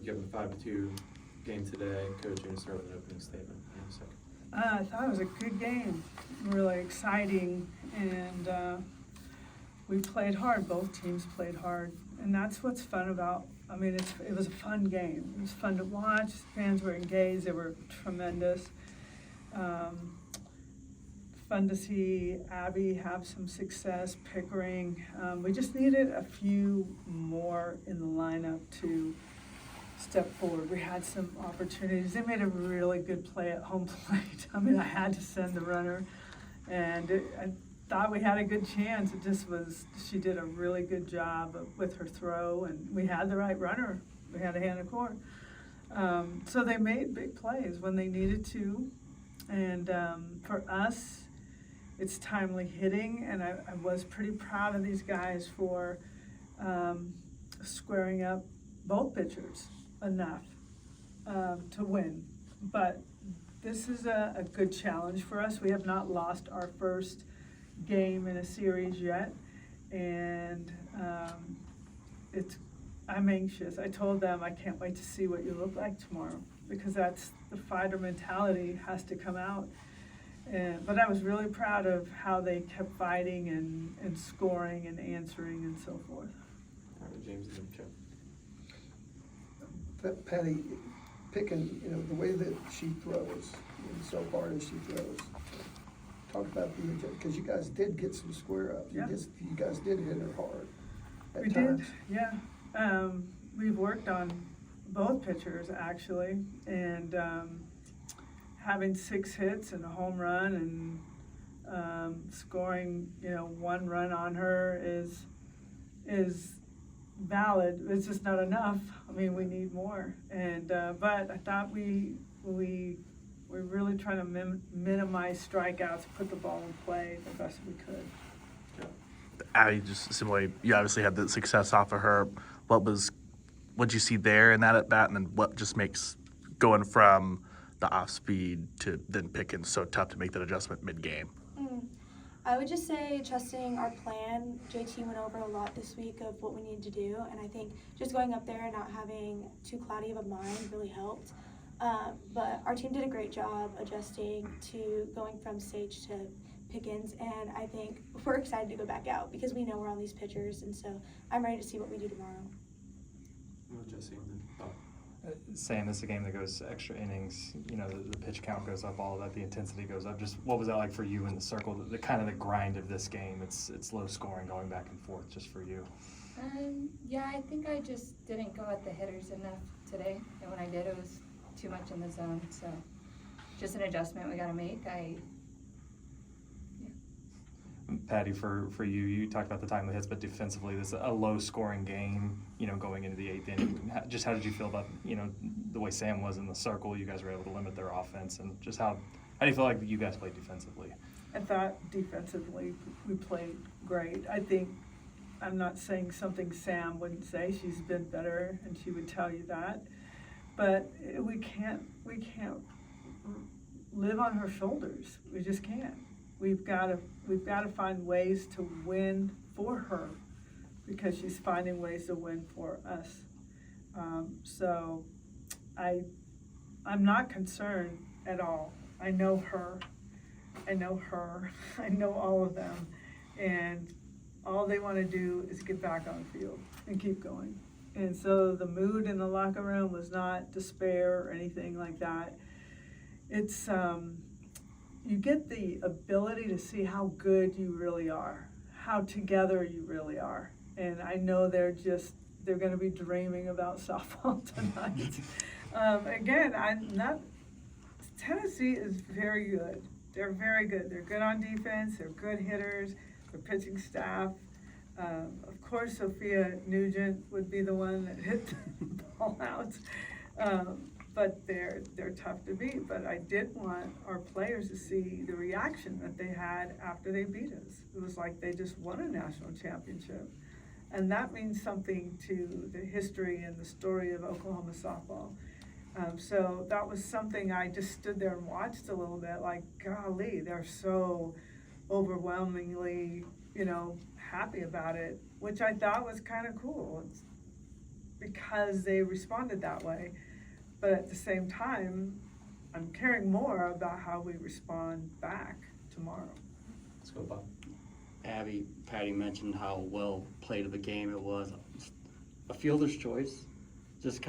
given a 5-2 game today. Coach, you're going to start with an opening statement in a second. I thought it was a good game, really exciting, and we played hard. Both teams played hard, and that's what's fun about. I mean, it was a fun game. It was fun to watch. Fans were engaged. They were tremendous. Fun to see Abby have some success. Pickering. We just needed a few more in the lineup to step forward. We had some opportunities. They made a really good play at home plate. I mean, I had to send the runner, and I thought we had a good chance. It just was, she did a really good job with her throw, and we had the right runner. We had a hand of court. So they made big plays when they needed to, and for us, it's timely hitting, and I was pretty proud of these guys for squaring up both pitchers enough to win. But this is a good challenge for us. We have not lost our first game in a series yet, and I'm anxious. I told them I can't wait to see what you look like tomorrow, because that's the fighter mentality has to come out. But I was really proud of how they kept fighting and scoring and answering and so forth. All right, James and then Joe. Patty, picking, the way that she throws, so hard as she throws. Talk about because you guys did get some square up. Yeah. You guys did hit her hard at We times. did, yeah. We've worked on both pitchers actually, and having 6 hits and a home run and scoring, 1 run on her is valid. It's just not enough. I mean, we need more. And but I thought we really trying to minimize strikeouts, put the ball in play the best we could. Abby, just similarly, you obviously had the success off of her. What'd you see there in that at bat, and then what just makes going from the off speed to then picking so tough to make that adjustment mid game? I would just say trusting our plan. JT went over a lot this week of what we needed to do, and I think just going up there and not having too cloudy of a mind really helped. But our team did a great job adjusting to going from Sage to Pickens, and I think we're excited to go back out because we know we're on these pitchers, and so I'm ready to see what we do tomorrow. Well, Jesse, and then Bob. Saying this is a game that goes extra innings, the pitch count goes up, all of that, the intensity goes up. Just what was that like for you in the circle, the kind of the grind of this game? It's low scoring, going back and forth just for you. Yeah, I think I just didn't go at the hitters enough today, and when I did, it was too much in the zone, so just an adjustment we got to make. Patty, for you talked about the timely hits, but defensively, this is a low-scoring game, going into the 8th inning. Just how did you feel about, the way Sam was in the circle? You guys were able to limit their offense, and just how do you feel like you guys played defensively? I thought defensively we played great. I think, I'm not saying something Sam wouldn't say. She's been better, and she would tell you that. But we can't live on her shoulders. We just can't. We've got to find ways to win for her, because she's finding ways to win for us. So I'm not concerned at all. I know her. I know all of them, and all they want to do is get back on the field and keep going. And so the mood in the locker room was not despair or anything like that. It's you get the ability to see how good you really are, how together you really are. And I know they're going to be dreaming about softball tonight. Again, Tennessee is very good. They're very good. They're good on defense. They're good hitters. Their pitching staff. Of course, Sophia Nugent would be the one that hit the ball out. But they're tough to beat. But I did want our players to see the reaction that they had after they beat us. It was like they just won a national championship. And that means something to the history and the story of Oklahoma softball. So that was something I just stood there and watched a little bit, like, golly, they're so overwhelmingly, happy about it, which I thought was kind of cool. because they responded that way. But at the same time, I'm caring more about how we respond back tomorrow. Let's go, Bob. Abby, Patty mentioned how well played of a game it was. A fielder's choice. Just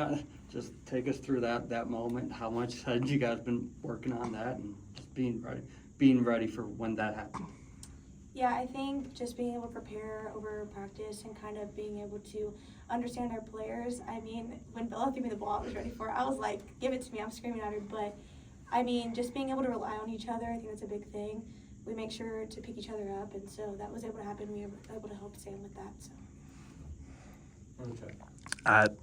take us through that moment. How much had you guys been working on that and just being ready for when that happened? Yeah, I think just being able to prepare over practice and kind of being able to understand our players. I mean, when Bella gave me the ball, I was ready for it. I was like, give it to me, I'm screaming at her. But I mean, just being able to rely on each other, I think that's a big thing. We make sure to pick each other up, and so that was able to happen. We were able to help Sam with that. So. Okay.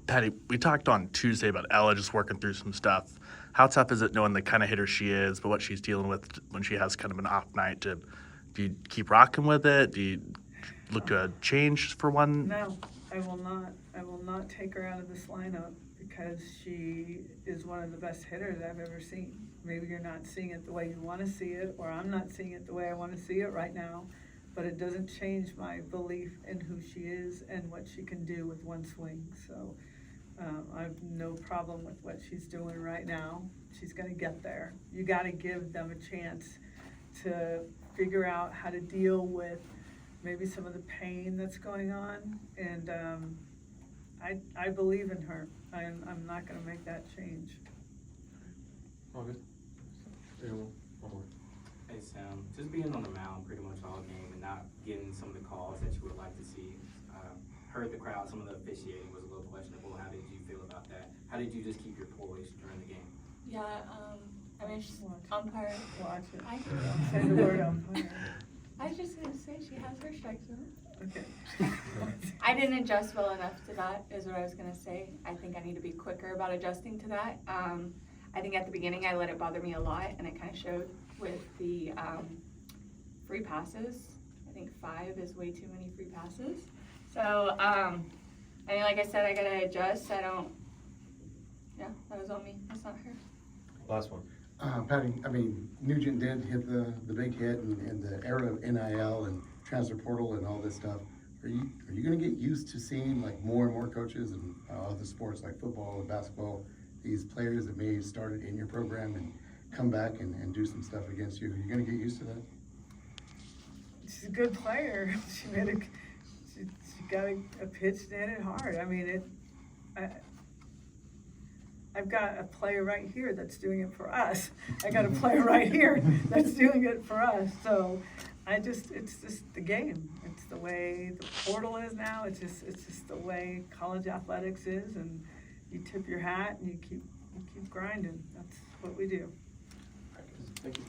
Patty, we talked on Tuesday about Ella just working through some stuff. How tough is it knowing the kind of hitter she is, but what she's dealing with when she has kind of an off night? Do you keep rocking with it? Do you look to change for one? No, I will not. I will not take her out of this lineup because she is one of the best hitters I've ever seen. Maybe you're not seeing it the way you want to see it, or I'm not seeing it the way I want to see it right now, but it doesn't change my belief in who she is and what she can do with one swing. So I have no problem with what she's doing right now. She's going to get there. You got to give them a chance to figure out how to deal with maybe some of the pain that's going on, and I believe in her. I'm not going to make that change. All good. One more. Hey Sam, just being on the mound pretty much all game and not getting some of the calls that you would like to see. Heard the crowd, some of the officiating was a little questionable. How did you feel about that? How did you just keep your poise during the game? Yeah, I mean, she's Watch. umpire. Watch it. I Say the word umpire. I was just gonna say she has her strike zone. Okay. I didn't adjust well enough to that, is what I was gonna say. I think I need to be quicker about adjusting to that. I think at the beginning I let it bother me a lot, and it kind of showed with the free passes. I think 5 is way too many free passes. So, I mean, like I said, I gotta adjust. Yeah, that was on me. That's not her. Last one. Patty, I mean, Nugent did hit the big hit and the era of NIL and transfer portal and all this stuff. Are you going to get used to seeing like more and more coaches and other sports like football and basketball, these players that may have started in your program and come back and do some stuff against you? Are you going to get used to that? She's a good player. She got a pitch and hit it hard. I mean, I've got a player right here that's doing it for us. I got a player right here that's doing it for us. So it's just the game. It's the way the portal is now. It's just the way college athletics is, and you tip your hat and you keep grinding. That's what we do. Thank you.